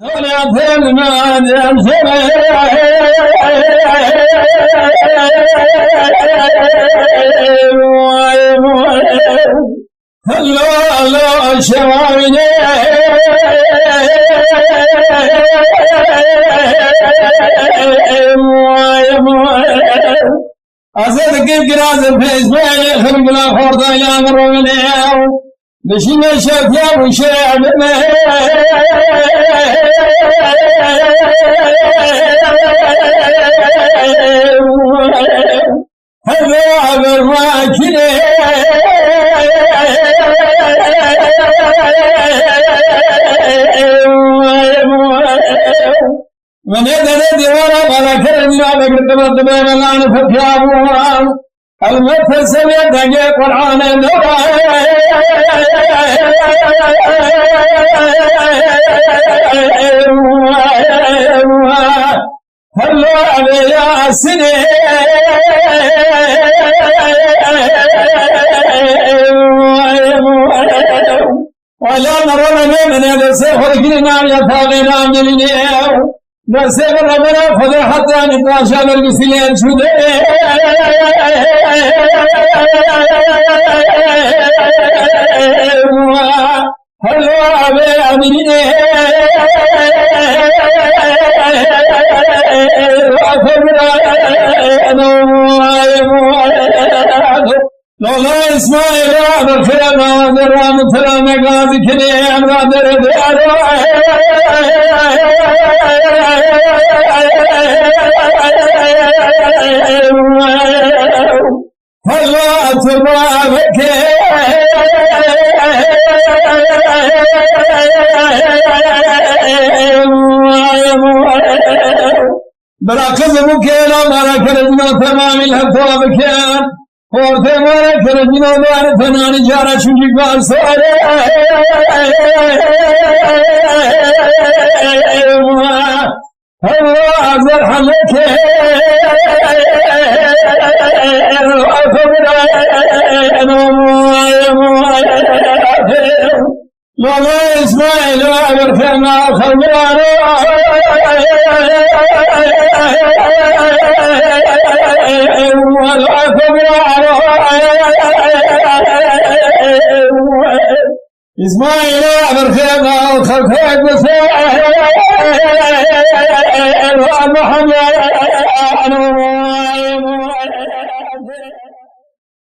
ولا تلمع جنسنا هلا شوارنا أصدق الجراز الفيسبوك خلق لا خورطة يا مرونيو بشينا شافيا وشابنا هذا عبر ما كده من يدنا ديوانا ولا كرنا بقدر بين الآن فتيابوها المثل سمع دقيق قرآن النور هلو علي يا سنين ولا نرى من هذا السيف الكريم يطاغنا من اليوم نسيب ربنا فضل حتى نتعشى بالقسلين شده هلو عبي عبدين لولا إسماعيل عبر خيرنا وذرام ترام قاضي كريم رادر ديارو هلا تبارك براكز مكينا براك رجنا تمام الهفوة بكيان خورت مارك رجنا دار فنان جارة شنجي قال سوالي هلا أزر حمك مولا إسماعيل وعبر فيما خبرانه إسماعيل وعبر فيما خبرانه محمد